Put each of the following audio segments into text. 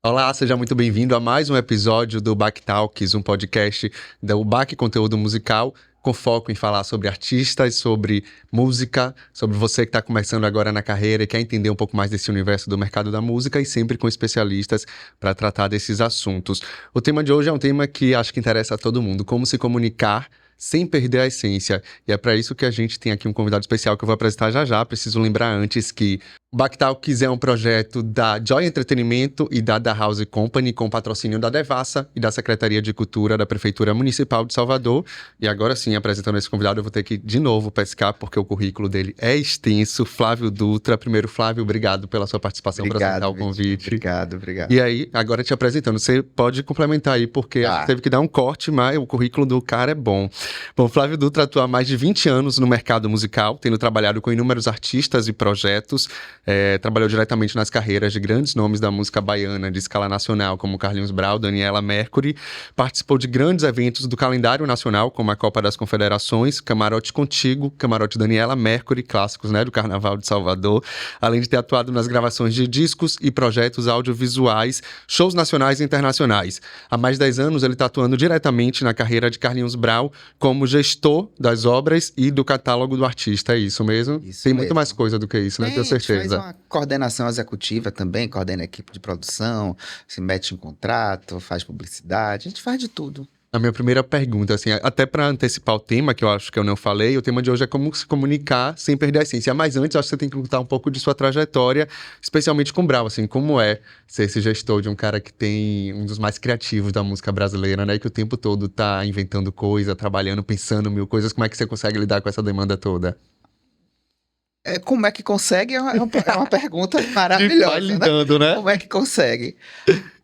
Olá, seja muito bem-vindo a mais um episódio do Back Talks, um podcast do Back Conteúdo Musical, com foco em falar sobre artistas, sobre música, sobre você que está começando agora na carreira e quer entender um pouco mais desse universo do mercado da música e sempre com especialistas para tratar desses assuntos. O tema de hoje é um tema que acho que interessa a todo mundo, como se comunicar sem perder a essência. E é para isso que a gente tem aqui um convidado especial que eu vou apresentar já já. Preciso lembrar antes que o Back Talks é um projeto da Joy Entretenimento e da House Company, com patrocínio da Devassa e da Secretaria de Cultura da Prefeitura Municipal de Salvador. E agora sim, apresentando esse convidado, eu vou ter que de novo pescar, porque o currículo dele é extenso. Flávio Dutra. Primeiro, Flávio, obrigado pela sua participação, por aceitar o convite. Obrigado. E aí, agora te apresentando, você pode complementar aí, porque acho que teve que dar um corte, mas o currículo do cara é bom. Bom, Flávio Dutra atua há mais de 20 anos no mercado musical, tendo trabalhado com inúmeros artistas e projetos. Trabalhou diretamente nas carreiras de grandes nomes da música baiana de escala nacional, como Carlinhos Brau, Daniela Mercury. Participou de grandes eventos do calendário nacional, como a Copa das Confederações, Camarote Contigo, Camarote Daniela Mercury, clássicos, né, do Carnaval de Salvador. Além de ter atuado nas gravações de discos e projetos audiovisuais, shows nacionais e internacionais. Há mais de 10 anos, ele está atuando diretamente na carreira de Carlinhos Brau, como gestor das obras e do catálogo do artista. É isso mesmo? Isso Tem mesmo. muito mais coisa do que isso, né? Tenho certeza. A gente faz uma coordenação executiva também, coordena a equipe de produção, se mete em contrato, faz publicidade, a gente faz de tudo. A minha primeira pergunta, assim, até para antecipar o tema, que eu acho que eu não falei, o tema de hoje é como se comunicar sem perder a essência. Mas antes, acho que você tem que contar um pouco de sua trajetória, especialmente com o Brau, assim, como é ser esse gestor de um cara que tem um dos mais criativos da música brasileira, né? Que o tempo todo tá inventando coisa, trabalhando, pensando mil coisas. Como é que você consegue lidar com essa demanda toda? Como é que consegue? É uma pergunta maravilhosa, Vai lidando, né? Como é que consegue?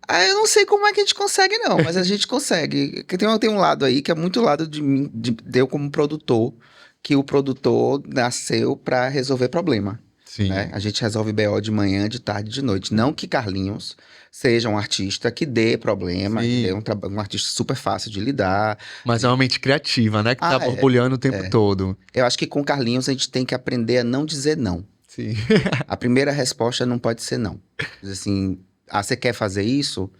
Eu não sei como é que a gente consegue, não, mas a gente consegue. Porque tem um lado aí que é muito lado de mim, de eu como produtor, que o produtor nasceu para resolver problema. Sim. Né? A gente resolve BO de manhã, de tarde, de noite. Não que Carlinhos seja um artista que dê problema, que dê um artista super fácil de lidar. Mas é uma mente criativa, né? Que tá borbulhando o tempo todo. Eu acho que com Carlinhos a gente tem que aprender a não dizer não. Sim. A primeira resposta não pode ser não. Diz assim, você quer fazer isso?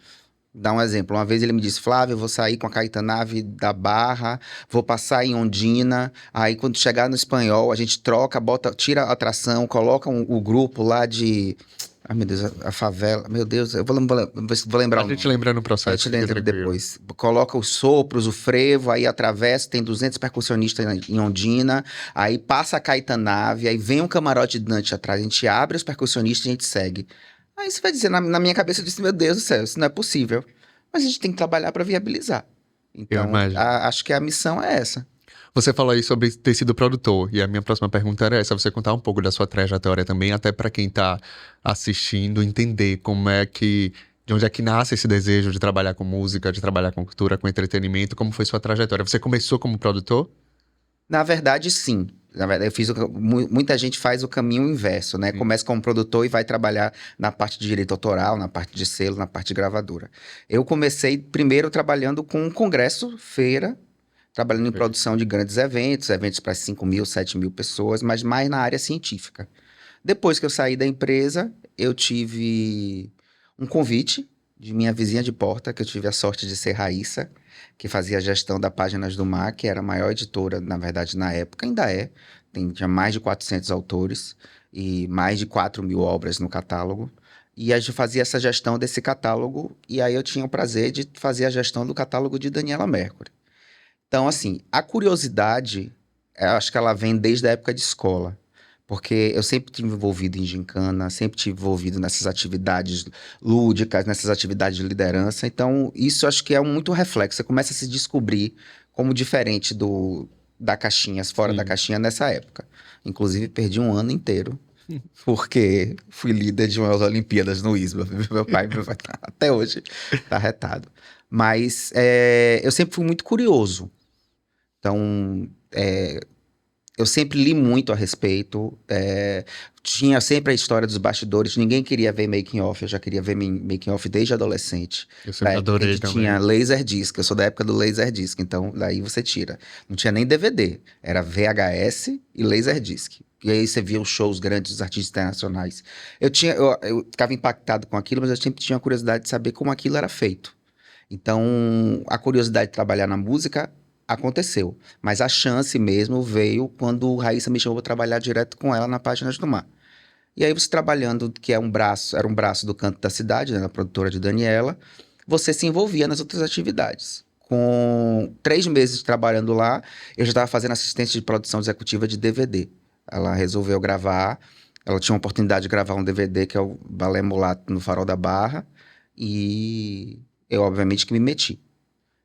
Dá um exemplo. Uma vez ele me disse, Flávio, eu vou sair com a Caetanave da Barra, vou passar em Ondina, aí quando chegar no Espanhol, a gente troca, tira a atração, coloca o grupo lá de... Ai, meu Deus, a favela. Meu Deus, eu vou lembrar o nome. A gente lembra no processo. A gente lembra depois. Coloca os sopros, o frevo, aí atravessa, tem 200 percussionistas em Ondina, aí passa a Caetanave, aí vem um camarote de Dante atrás, a gente abre os percussionistas e a gente segue. Aí você vai dizer, na minha cabeça eu disse, meu Deus do céu, isso não é possível. Mas a gente tem que trabalhar para viabilizar. Então, acho que a missão é essa. Você falou aí sobre ter sido produtor, e a minha próxima pergunta era essa, você contar um pouco da sua trajetória também, até para quem tá assistindo, entender como é que, de onde é que nasce esse desejo de trabalhar com música, de trabalhar com cultura, com entretenimento, como foi sua trajetória? Você começou como produtor? Na verdade, sim. Na verdade, muita gente faz o caminho inverso, né? Sim. Começa como produtor e vai trabalhar na parte de direito autoral, na parte de selo, na parte de gravadora. Eu comecei primeiro trabalhando com um congresso, feira, trabalhando em produção de grandes eventos para 5 mil, 7 mil pessoas, mas mais na área científica. Depois que eu saí da empresa, eu tive um convite de minha vizinha de porta, que eu tive a sorte de ser Raíssa, que fazia a gestão da Páginas do Mar, que era a maior editora, na verdade, na época, ainda é. Tinha mais de 400 autores e mais de 4 mil obras no catálogo. E a gente fazia essa gestão desse catálogo, e aí eu tinha o prazer de fazer a gestão do catálogo de Daniela Mercury. Então, assim, a curiosidade, eu acho que ela vem desde a época de escola. Porque eu sempre estive envolvido em gincana, sempre estive envolvido nessas atividades lúdicas, nessas atividades de liderança. Então, isso acho que é muito reflexo. Você começa a se descobrir como diferente da caixinha, fora da caixinha nessa época. Inclusive, perdi um ano inteiro, porque fui líder de umas Olimpíadas no ISBA. Meu pai até hoje está retado. Mas eu sempre fui muito curioso. Então, eu sempre li muito a respeito, tinha sempre a história dos bastidores, ninguém queria ver making off, eu já queria ver making off desde adolescente. Eu sempre adorei também. Tinha Laserdisc, eu sou da época do Laserdisc, então daí você tira. Não tinha nem DVD, era VHS e Laserdisc. E aí você via os shows grandes dos artistas internacionais. Eu ficava impactado com aquilo, mas eu sempre tinha curiosidade de saber como aquilo era feito. Então, a curiosidade de trabalhar na música aconteceu. Mas a chance mesmo veio quando Raíssa me chamou para trabalhar direto com ela na Páginas do Mar. E aí você trabalhando, que era um braço do Canto da Cidade, né, na produtora de Daniela, você se envolvia nas outras atividades. Com 3 meses trabalhando lá, eu já estava fazendo assistência de produção executiva de DVD. Ela resolveu gravar, ela tinha uma oportunidade de gravar um DVD, que é o Balé Mulato no Farol da Barra, e eu, obviamente, que me meti.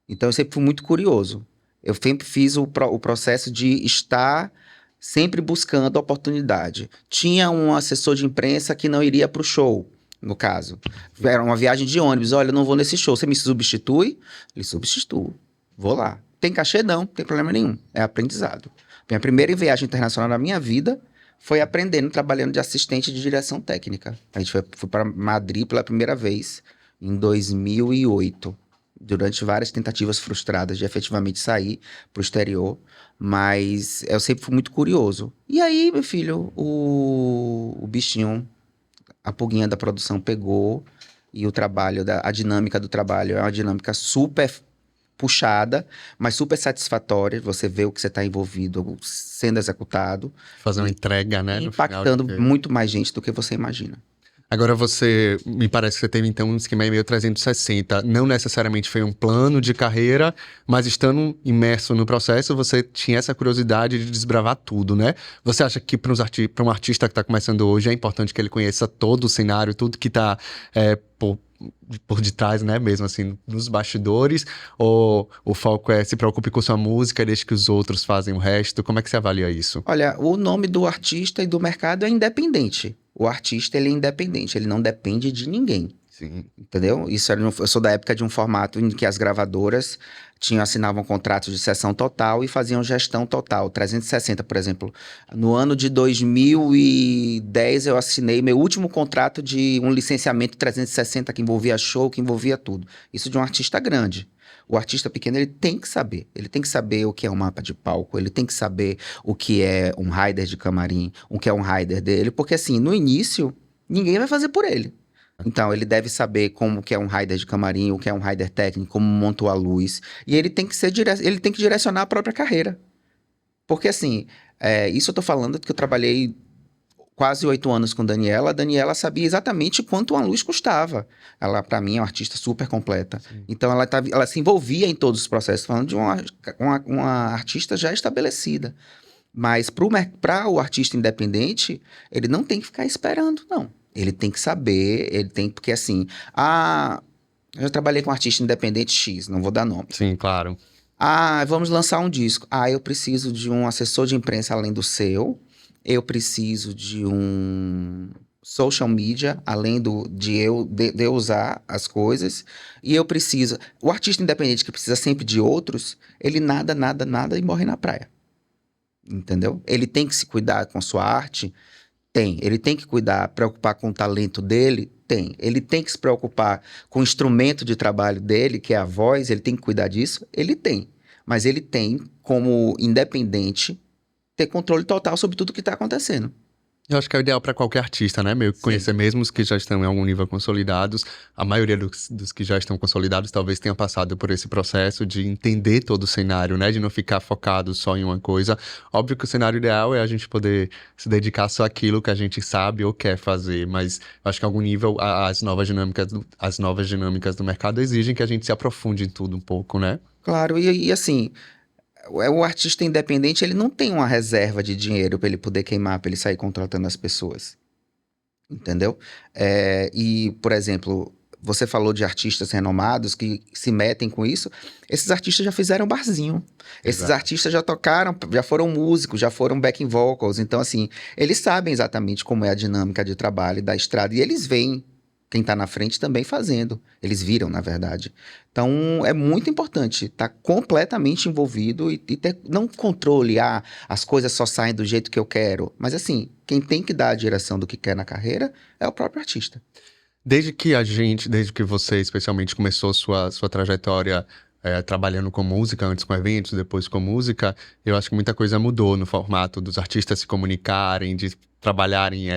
Então, eu sempre fui muito curioso. Eu sempre fiz o processo de estar sempre buscando oportunidade. Tinha um assessor de imprensa que não iria para o show, no caso. Era uma viagem de ônibus. Olha, eu não vou nesse show. Você me substitui? Ele substituo. Vou lá. Tem cachê? Não tem problema nenhum. É aprendizado. Minha primeira viagem internacional na minha vida foi aprendendo, trabalhando de assistente de direção técnica. A gente foi para Madrid pela primeira vez em 2008. Durante várias tentativas frustradas de efetivamente sair para o exterior, mas eu sempre fui muito curioso. E aí, meu filho, o bichinho, a pulguinha da produção pegou, e a dinâmica do trabalho é uma dinâmica super puxada, mas super satisfatória. Você vê o que você está envolvido sendo executado. Fazer uma entrega, né? Impactando muito mais gente do que você imagina. Agora me parece que você teve então um esquema meio 360, não necessariamente foi um plano de carreira, mas estando imerso no processo, você tinha essa curiosidade de desbravar tudo, né? Você acha que para um artista que está começando hoje é importante que ele conheça todo o cenário, tudo que está por detrás, né, mesmo assim, nos bastidores, ou o foco se preocupe com sua música, deixe que os outros fazem o resto? Como é que você avalia isso? Olha, o nome do artista e do mercado é independente. O artista, ele é independente, ele não depende de ninguém. Sim. Entendeu? Eu sou da época de um formato em que as gravadoras assinavam contratos de cessão total e faziam gestão total. 360, por exemplo. No ano de 2010, eu assinei meu último contrato de um licenciamento 360 que envolvia show, que envolvia tudo. Isso de um artista grande. O artista pequeno, ele tem que saber. Ele tem que saber o que é um mapa de palco, ele tem que saber o que é um rider de camarim, o que é um rider dele, porque assim, no início, ninguém vai fazer por ele. Então, ele deve saber como que é um rider de camarim, o que é um rider técnico, como montou a luz. E ele tem que ele tem que direcionar a própria carreira. Porque assim, isso eu tô falando que eu trabalhei quase 8 anos com Daniela. A Daniela sabia exatamente quanto uma luz custava. Ela, para mim, é uma artista super completa. Sim. Então, ela se envolvia em todos os processos, falando de uma artista já estabelecida. Mas para o artista independente, ele não tem que ficar esperando, não. Ele tem que saber, porque assim, eu já trabalhei com um artista independente X, não vou dar nome. Sim, claro. Vamos lançar um disco. Eu preciso de um assessor de imprensa além do seu, eu preciso de um social media, além de eu usar as coisas, e eu preciso... O artista independente que precisa sempre de outros, ele nada e morre na praia. Entendeu? Ele tem que se cuidar com a sua arte? Tem. Ele tem que preocupar com o talento dele? Tem. Ele tem que se preocupar com o instrumento de trabalho dele, que é a voz, ele tem que cuidar disso? Ele tem. Mas ele tem, como independente, ter controle total sobre tudo que está acontecendo. Eu acho que é o ideal para qualquer artista, né? Meio que conhecer mesmo os que já estão em algum nível consolidados. A maioria dos que já estão consolidados talvez tenha passado por esse processo de entender todo o cenário, né? De não ficar focado só em uma coisa. Óbvio que o cenário ideal é a gente poder se dedicar só àquilo que a gente sabe ou quer fazer, mas eu acho que em algum nível as novas dinâmicas do mercado exigem que a gente se aprofunde em tudo um pouco, né? Claro, e assim... O artista independente, ele não tem uma reserva de dinheiro para ele poder queimar, para ele sair contratando as pessoas. Entendeu? E, por exemplo, você falou de artistas renomados que se metem com isso. Esses artistas já fizeram barzinho. Esses artistas já tocaram, já foram músicos, já foram backing vocals. Então, assim, eles sabem exatamente como é a dinâmica de trabalho da estrada. E eles veem quem está na frente também fazendo. Eles viram, na verdade. Então, é muito importante estar completamente envolvido e ter, não controle, as coisas só saem do jeito que eu quero. Mas, assim, quem tem que dar a direção do que quer na carreira é o próprio artista. Desde que você especialmente começou sua trajetória trabalhando com música, antes com eventos, depois com música, eu acho que muita coisa mudou no formato dos artistas se comunicarem, de trabalharem,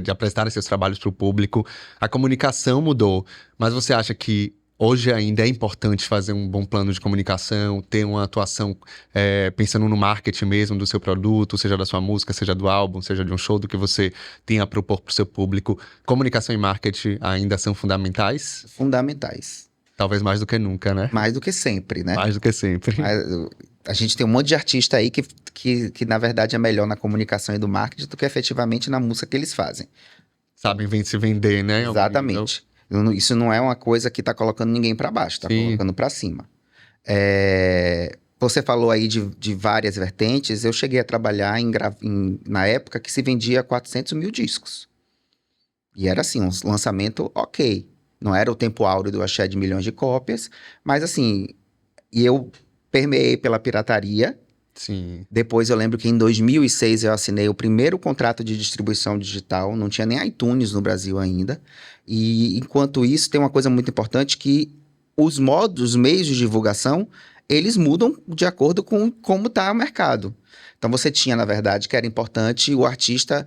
de apresentarem seus trabalhos para o público. A comunicação mudou, mas você acha que hoje ainda é importante fazer um bom plano de comunicação, ter uma atuação pensando no marketing mesmo do seu produto, seja da sua música, seja do álbum, seja de um show, do que você tem a propor para o seu público? Comunicação e marketing ainda são fundamentais? Fundamentais. Talvez mais do que nunca, né? Mais do que sempre, né? Mais do que sempre. A gente tem um monte de artista aí que na verdade, é melhor na comunicação e do marketing do que efetivamente na música que eles fazem. Sabem se vender, né? Exatamente. Isso não é uma coisa que tá colocando ninguém para baixo, tá colocando para cima. Você falou aí de várias vertentes. Eu cheguei a trabalhar na época que se vendia 400 mil discos. E era assim, um lançamento ok. Não era o tempo áureo do axé de milhões de cópias, mas assim, e eu permeei pela pirataria. Sim. Depois eu lembro que em 2006 eu assinei o primeiro contrato de distribuição digital, não tinha nem iTunes no Brasil ainda. E enquanto isso, tem uma coisa muito importante que os meios de divulgação, eles mudam de acordo com como está o mercado. Então você tinha, na verdade, que era importante o artista,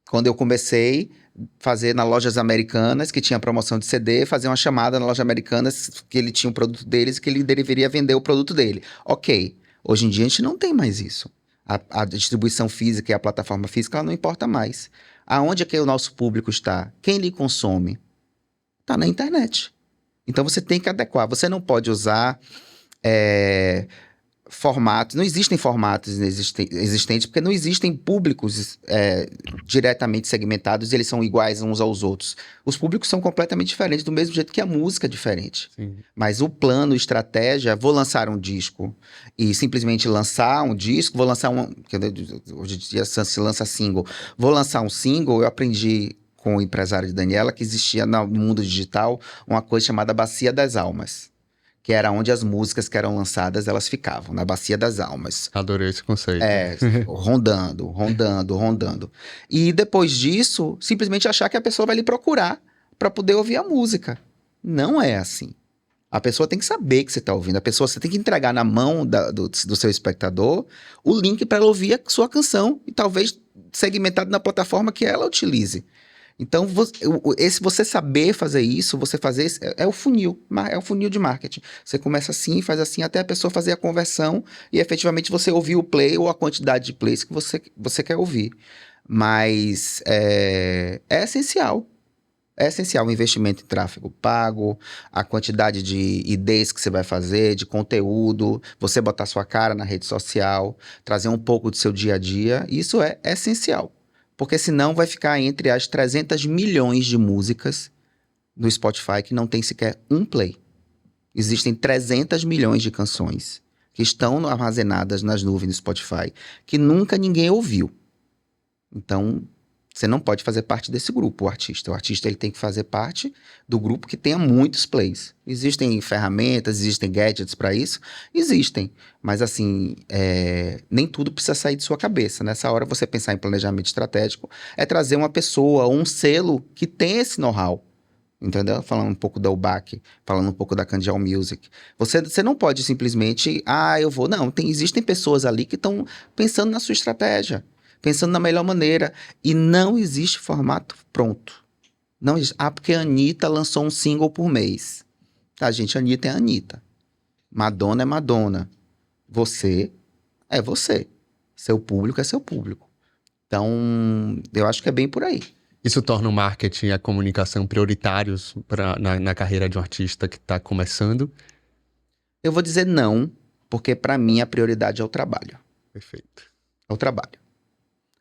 quando eu comecei fazer nas lojas americanas, que tinha promoção de CD, fazer uma chamada na loja americana que ele tinha o produto deles e que ele deveria vender o produto dele. Ok, hoje em dia a gente não tem mais isso. A distribuição física e a plataforma física, ela não importa mais. Aonde é que o nosso público está? Quem lhe consome? Está na internet. Então você tem que adequar. Você não pode usar formatos, não existem formatos existentes, porque não existem públicos diretamente segmentados e eles são iguais uns aos outros. Os públicos são completamente diferentes, do mesmo jeito que a música é diferente. Sim. Mas o plano, estratégia, vou lançar um disco e simplesmente lançar um disco, vou lançar hoje em dia se lança single, vou lançar um single. Eu aprendi com o empresário de Daniela que existia no mundo digital uma coisa chamada Bacia das Almas, que era onde as músicas que eram lançadas, elas ficavam, na Bacia das Almas. Adorei esse conceito. Rondando. E depois disso, simplesmente achar que a pessoa vai lhe procurar para poder ouvir a música. Não é assim. A pessoa tem que saber que você está ouvindo. Você tem que entregar na mão do seu espectador o link para ela ouvir a sua canção e talvez segmentado na plataforma que ela utilize. Então, você saber fazer isso, é o funil de marketing. Você começa assim, faz assim, até a pessoa fazer a conversão e efetivamente você ouvir o play ou a quantidade de plays que você quer ouvir. Mas é essencial. É essencial o investimento em tráfego pago, a quantidade de ideias que você vai fazer, de conteúdo, você botar sua cara na rede social, trazer um pouco do seu dia a dia. Isso é essencial. Porque senão vai ficar entre as 300 milhões de músicas no Spotify que não tem sequer um play. Existem 300 milhões de canções que estão armazenadas nas nuvens do Spotify que nunca ninguém ouviu. Então, você não pode fazer parte desse grupo, o artista. O artista ele tem que fazer parte do grupo que tenha muitos plays. Existem ferramentas, existem gadgets para isso? Existem. Mas assim, nem tudo precisa sair de sua cabeça. Nessa hora, você pensar em planejamento estratégico é trazer uma pessoa, um selo que tem esse know-how. Entendeu? Falando um pouco da UBAC, falando um pouco da Candial Music. Você não pode simplesmente, eu vou. Não, existem pessoas ali que estão pensando na sua estratégia, pensando na melhor maneira. E não existe formato pronto. Não existe. Porque a Anitta lançou um single por mês. Tá, gente? A Anitta é a Anitta. Madonna é Madonna. Você é você. Seu público é seu público. Então, eu acho que é bem por aí. Isso torna o marketing e a comunicação prioritários na carreira de um artista que está começando? Eu vou dizer não, porque para mim a prioridade é o trabalho. Perfeito. É o trabalho.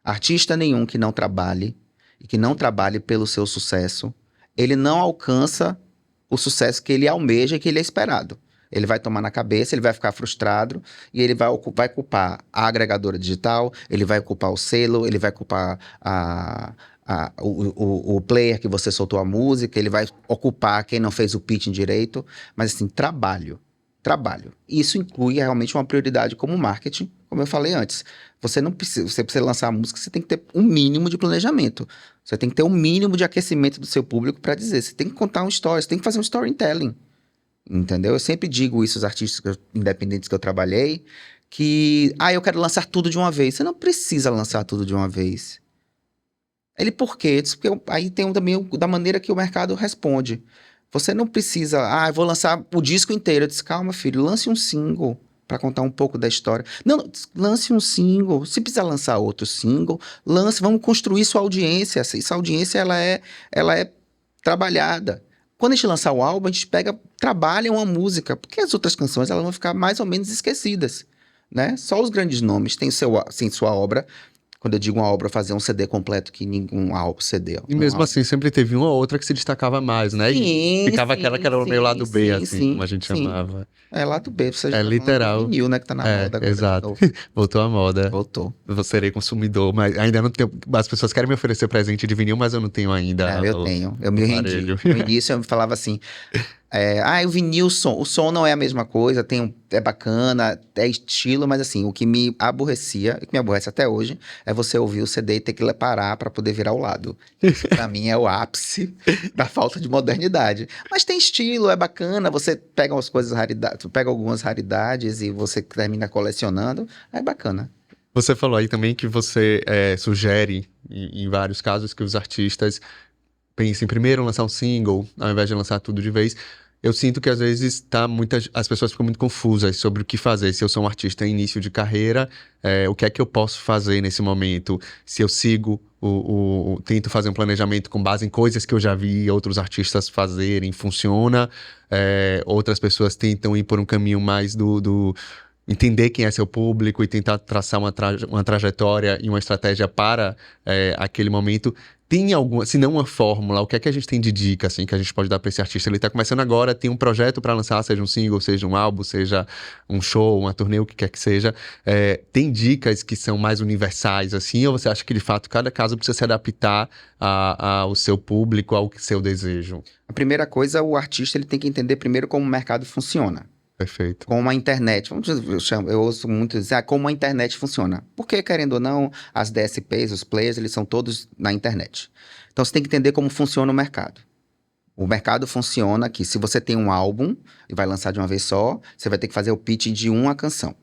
Artista nenhum que não trabalhe e que não trabalhe pelo seu sucesso, ele não alcança o sucesso que ele almeja e que ele é esperado. Ele vai tomar na cabeça, ele vai ficar frustrado e ele vai culpar a agregadora digital, ele vai culpar o selo, ele vai culpar o player que você soltou a música, ele vai ocupar quem não fez o pitching direito. Mas assim, trabalho. Isso inclui realmente uma prioridade como marketing, como eu falei antes. Você precisa lançar a música, você tem que ter um mínimo de planejamento. Você tem que ter um mínimo de aquecimento do seu público para dizer. Você tem que contar uma história, você tem que fazer um storytelling. entendeu? Eu sempre digo isso aos artistas independentes que eu trabalhei, que, eu quero lançar tudo de uma vez. Você não precisa lançar tudo de uma vez. Ele, por quê? Porque aí tem também da maneira que o mercado responde. Você não precisa, eu vou lançar o disco inteiro. Eu disse, calma, filho, lance um single para contar um pouco da história. Não, lance um single. Se precisar lançar outro single, lance, vamos construir sua audiência. Essa audiência, ela é trabalhada. Quando a gente lançar o álbum, a gente trabalha uma música, porque as outras canções elas vão ficar mais ou menos esquecidas, né? Só os grandes nomes têm sua obra. Quando eu digo uma obra, fazer um CD completo que nenhum álbum CD. E mesmo assim, sempre teve uma ou outra que se destacava mais, né? E ficava aquela que era o meio lado B, assim, como a gente chamava. É lado B, você já É tá falando literal. do vinil, né? Que tá na moda agora. Exato. Voltou à moda. Voltou. Eu serei consumidor, mas ainda não tenho. As pessoas querem me oferecer presente de vinil, mas eu não tenho ainda. Eu tenho. Eu me rendi. No início eu falava assim. O vinil, o som não é a mesma coisa, é bacana, é estilo, mas assim, o que me aborrecia, e que me aborrece até hoje, é você ouvir o CD e ter que parar pra poder virar o lado. Pra mim é o ápice da falta de modernidade. Mas tem estilo, é bacana, você pega umas coisas raridades, pega algumas raridades e você termina colecionando, é bacana. Você falou aí também que você sugere, em vários casos, que os artistas pensem primeiro em lançar um single, ao invés de lançar tudo de vez. Eu sinto que às vezes as pessoas ficam muito confusas sobre o que fazer. Se eu sou um artista em início de carreira, o que é que eu posso fazer nesse momento? Se eu sigo, tento fazer um planejamento com base em coisas que eu já vi outros artistas fazerem, funciona. Outras pessoas tentam ir por um caminho mais do entender quem é seu público e tentar traçar uma trajetória e uma estratégia para aquele momento. Tem alguma, se não uma fórmula, o que é que a gente tem de dica, assim, que a gente pode dar para esse artista? Ele está começando agora, tem um projeto para lançar, seja um single, seja um álbum, seja um show, uma turnê, o que quer que seja. Tem dicas que são mais universais, assim, ou você acha que, de fato, cada caso precisa se adaptar ao seu público, ao seu desejo? A primeira coisa, o artista ele tem que entender primeiro como o mercado funciona. Perfeito. Como a internet, eu ouço muito dizer, como a internet funciona. Porque, querendo ou não, as DSPs, os players, eles são todos na internet. Então, você tem que entender como funciona o mercado. O mercado funciona que se você tem um álbum e vai lançar de uma vez só, você vai ter que fazer o pitch de uma canção.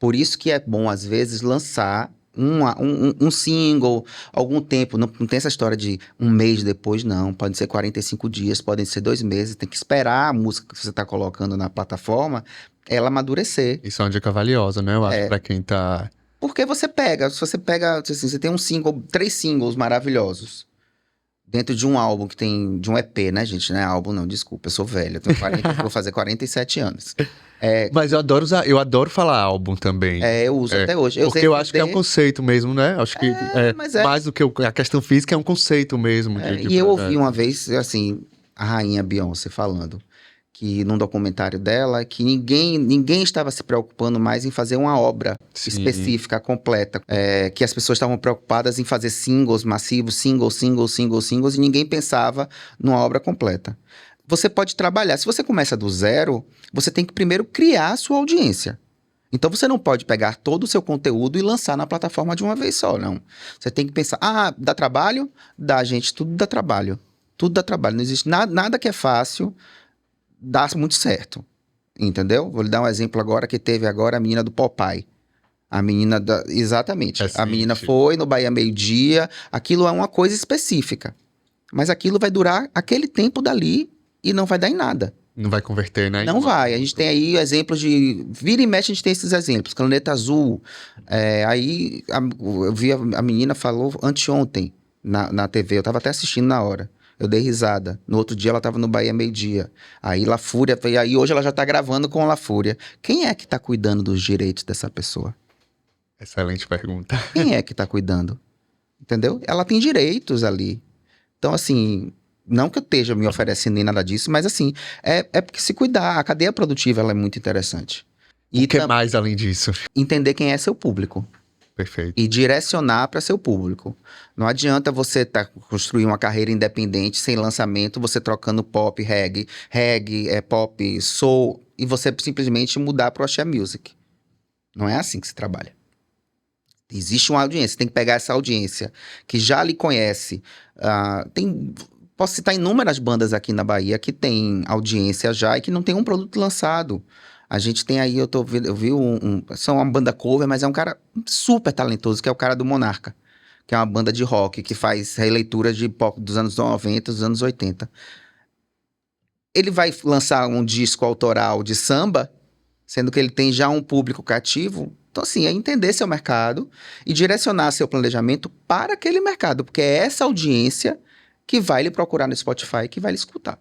Por isso que é bom, às vezes, lançar um single, algum tempo, não tem essa história de um mês depois, não, pode ser 45 dias, podem ser 2 meses, tem que esperar a música que você está colocando na plataforma, ela amadurecer. Isso é uma dica valiosa, né? Eu acho, pra quem tá... Porque se você pega, assim, você tem 3 singles maravilhosos, dentro de um álbum de um EP, né, gente? Não é álbum, não, desculpa, eu sou velho, eu tenho vou fazer 47 anos. Mas eu adoro falar álbum também. Eu uso até hoje. Porque eu acho que é um conceito mesmo, né? Acho que mais do que a questão física, é um conceito mesmo. E eu ouvi uma vez, assim, a rainha Beyoncé falando que num documentário dela, que ninguém estava se preocupando mais em fazer uma obra específica, completa. Que as pessoas estavam preocupadas em fazer singles massivos, singles, e ninguém pensava numa obra completa. Você pode trabalhar. Se você começa do zero, você tem que primeiro criar a sua audiência. Então, você não pode pegar todo o seu conteúdo e lançar na plataforma de uma vez só, não. Você tem que pensar, dá trabalho? Dá, gente, tudo dá trabalho. Tudo dá trabalho. Não existe nada que é fácil, dá muito certo. Entendeu? Vou lhe dar um exemplo agora, que teve agora a menina do Popeye. A menina exatamente. A menina foi no Bahia Meio-Dia. Aquilo é uma coisa específica. Mas aquilo vai durar aquele tempo dali e não vai dar em nada. Não vai converter, né? Não vai. A gente tem aí exemplos de... Vira e mexe, a gente tem esses exemplos. Caneta Azul. Aí eu vi a menina falou anteontem na TV. Eu tava até assistindo na hora. Eu dei risada. No outro dia ela tava no Bahia Meio-Dia. Aí La Fúria... Aí hoje ela já tá gravando com La Fúria. Quem é que tá cuidando dos direitos dessa pessoa? Excelente pergunta. Quem é que tá cuidando? Entendeu? Ela tem direitos ali. Então, assim... Não que eu esteja me oferecendo nem nada disso, mas assim, é porque se cuidar, a cadeia produtiva ela é muito interessante. E o que mais além disso? Entender quem é seu público. Perfeito. E direcionar para seu público. Não adianta você construir uma carreira independente, sem lançamento, você trocando pop, reggae, pop, soul, e você simplesmente mudar para o axé music. Não é assim que se trabalha. Existe uma audiência, tem que pegar essa audiência que já lhe conhece. Posso citar inúmeras bandas aqui na Bahia que tem audiência já e que não tem um produto lançado. A gente tem aí, eu vi são uma banda cover, mas é um cara super talentoso, que é o cara do Monarca, que é uma banda de rock que faz releitura de pop dos anos 90, dos anos 80. Ele vai lançar um disco autoral de samba, sendo que ele tem já um público cativo. Então, assim, é entender seu mercado e direcionar seu planejamento para aquele mercado, porque é essa audiência que vai lhe procurar no Spotify e que vai lhe escutar.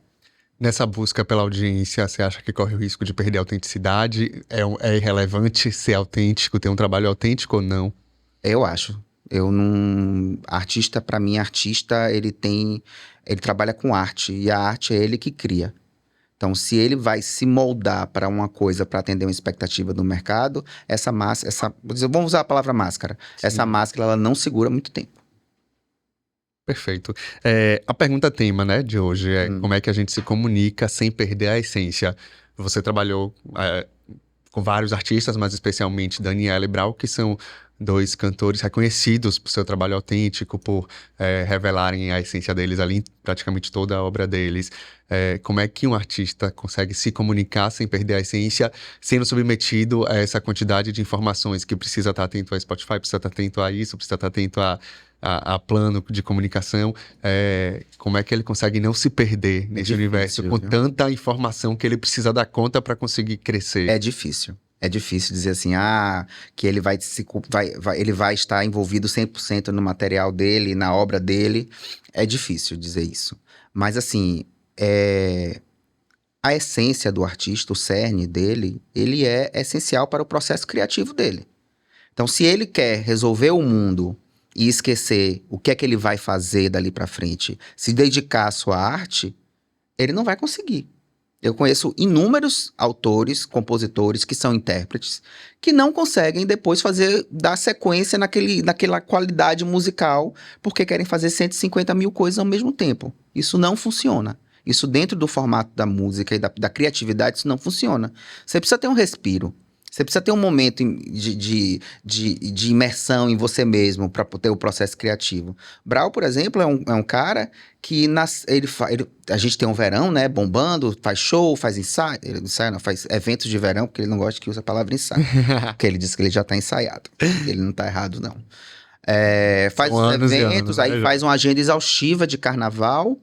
Nessa busca pela audiência, você acha que corre o risco de perder a autenticidade? É irrelevante ser autêntico, ter um trabalho autêntico ou não? Eu acho. Eu não... Artista, para mim, artista, ele trabalha com arte, e a arte é ele que cria. Então, se ele vai se moldar para uma coisa para atender uma expectativa do mercado, essa máscara, vamos usar a palavra máscara. Sim. Essa máscara, ela não segura muito tempo. Perfeito. A pergunta tema, né, de hoje é como é que a gente se comunica sem perder a essência. Você trabalhou com vários artistas, mas especialmente Daniela e Brau, que são dois cantores reconhecidos por seu trabalho autêntico, por revelarem a essência deles ali em praticamente toda a obra deles. Como é que um artista consegue se comunicar sem perder a essência, sendo submetido a essa quantidade de informações que precisa estar atento a Spotify, precisa estar atento a isso, precisa estar atento a plano de comunicação? Como é que ele consegue não se perder nesse universo com tanta informação que ele precisa dar conta para conseguir crescer? É difícil. É difícil dizer assim, que ele ele vai estar envolvido 100% no material dele, na obra dele. É difícil dizer isso. Mas, assim, a essência do artista, o cerne dele, ele é essencial para o processo criativo dele. Então, se ele quer resolver o mundo e esquecer o que é que ele vai fazer dali para frente, se dedicar à sua arte, ele não vai conseguir. Eu conheço inúmeros autores, compositores, que são intérpretes, que não conseguem depois dar sequência naquela qualidade musical, porque querem fazer 150 mil coisas ao mesmo tempo. Isso não funciona. Isso dentro do formato da música e da criatividade, isso não funciona. Você precisa ter um respiro. Você precisa ter um momento de imersão em você mesmo para ter o processo criativo. Brau, por exemplo, é um cara que a gente tem um verão, né, bombando, faz show, faz ensaio. Ele ensaia, não, faz eventos de verão, porque ele não gosta que use a palavra ensaio. Porque ele diz que ele já está ensaiado. Ele não está errado, não. Faz eventos, aí faz uma agenda exaustiva de carnaval. O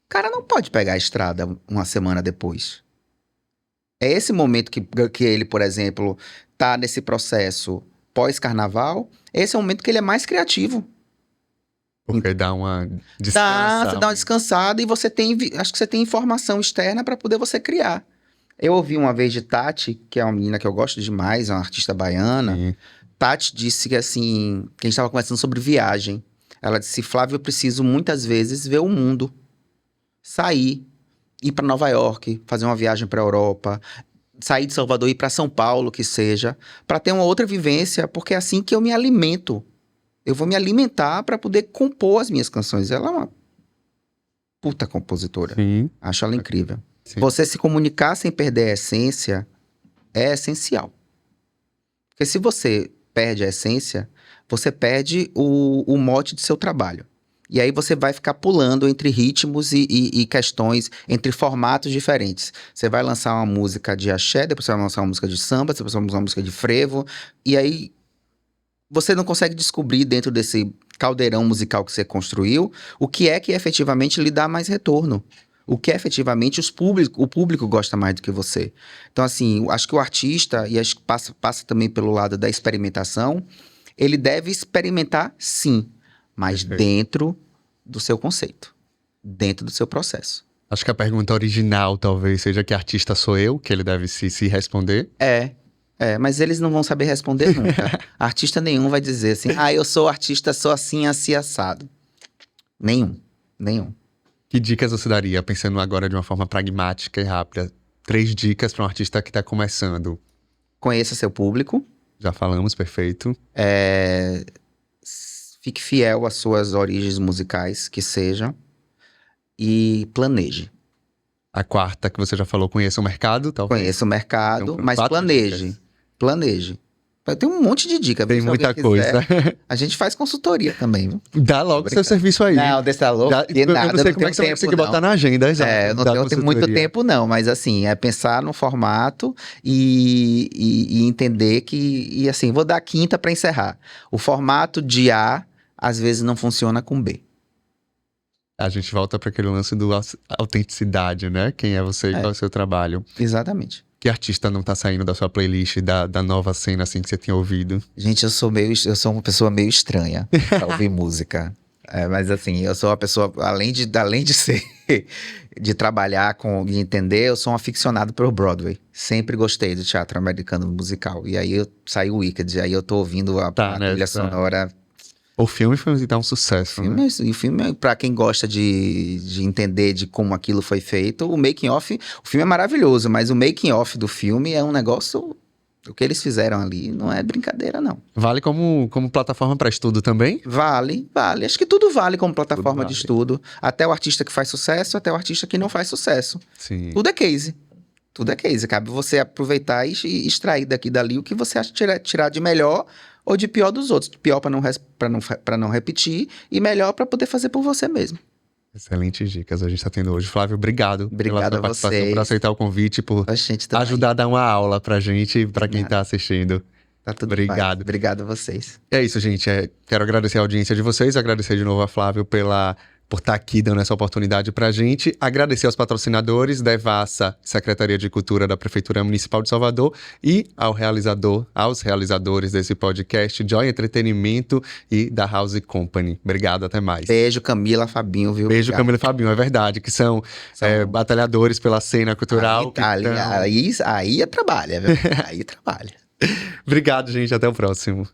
cara não pode pegar a estrada uma semana depois. É esse momento que ele, por exemplo, tá nesse processo pós-carnaval, esse é o momento que ele é mais criativo. Porque dá uma descansada. Você dá uma descansada e acho que você tem informação externa para poder você criar. Eu ouvi uma vez de Tati, que é uma menina que eu gosto demais, é uma artista baiana. Sim. Tati disse que, assim, que a gente estava conversando sobre viagem. Ela disse, Flávio, eu preciso muitas vezes ver o mundo, sair, ir para Nova York, fazer uma viagem para a Europa, sair de Salvador e ir para São Paulo, que seja, para ter uma outra vivência, porque é assim que eu me alimento. Eu vou me alimentar para poder compor as minhas canções. Ela é uma puta compositora. Sim. Acho ela incrível. Sim. Você se comunicar sem perder a essência é essencial. Porque se você perde a essência, você perde o mote do seu trabalho. E aí você vai ficar pulando entre ritmos e questões, entre formatos diferentes. Você vai lançar uma música de axé, depois você vai lançar uma música de samba, depois você vai lançar uma música de frevo. E aí você não consegue descobrir dentro desse caldeirão musical que você construiu o que efetivamente lhe dá mais retorno. O que efetivamente o público gosta mais do que você. Então, assim, acho que o artista, e acho que passa também pelo lado da experimentação, ele deve experimentar sim, mas dentro do seu conceito, dentro do seu processo. Acho que a pergunta original talvez seja que artista sou eu, que ele deve se responder. Mas eles não vão saber responder nunca. Artista nenhum vai dizer assim, eu sou artista, sou assim, assim, assado. Nenhum. Que dicas você daria, pensando agora de uma forma pragmática e rápida? 3 dicas para um artista que está começando. Conheça seu público. Já falamos, perfeito. Fique fiel às suas origens musicais, que sejam, e planeje. A 4ª que você já falou, conheça o mercado, talvez. Conheça o mercado, então, mas planeje. Planeje. Tem um monte de dica. Tem Se muita alguém coisa. quiser, a gente faz consultoria também, viu? Dá logo seu serviço aí. Não, desse louco. Eu não sei como é que você vai conseguir botar na agenda, exato. Eu não tenho muito tempo, não, mas assim, é pensar no formato e entender que. E assim, vou dar quinta para encerrar. O formato de A, às vezes, não funciona com B. A gente volta para aquele lance do autenticidade, né? Quem é você e qual é o seu trabalho. Exatamente. Que artista não tá saindo da sua playlist, da nova cena, assim, que você tinha ouvido? Gente, eu sou uma pessoa meio estranha pra ouvir música. Mas assim, eu sou uma pessoa, além de ser, de trabalhar de entender, eu sou um aficionado pelo Broadway. Sempre gostei do teatro americano musical. E aí saiu o Wicked, aí eu tô ouvindo a trilha sonora. O filme foi um sucesso, né? O filme, pra quem gosta de entender de como aquilo foi feito, o making-of, o filme é maravilhoso, mas o making-of do filme é um negócio, o que eles fizeram ali não é brincadeira, não. Vale como plataforma para estudo também? Vale. Acho que tudo vale como plataforma de estudo. Até o artista que faz sucesso, até o artista que não faz sucesso. Sim. Tudo é case. Cabe você aproveitar e extrair daqui e dali o que você acha tirar de melhor ou de pior dos outros. Pior para não repetir e melhor para poder fazer por você mesmo. Excelentes dicas a gente está tendo hoje. Flávio, obrigado pela sua participação, por aceitar o convite, por ajudar a dar uma aula pra gente e pra quem tá assistindo. Tá tudo obrigado. Bem. Obrigado a vocês. É isso, gente. Quero agradecer a audiência de vocês, agradecer de novo a Flávio por estar aqui dando essa oportunidade pra gente. Agradecer aos patrocinadores, Devassa, Secretaria de Cultura da Prefeitura Municipal de Salvador, e aos realizadores desse podcast, Joy Entretenimento e da House Company. Obrigado, até mais. Beijo, Camila, Fabinho, viu? Beijo, Camila e Fabinho, é verdade, que são batalhadores pela cena cultural. Aí trabalha, viu? Aí trabalha. Obrigado, gente. Até o próximo.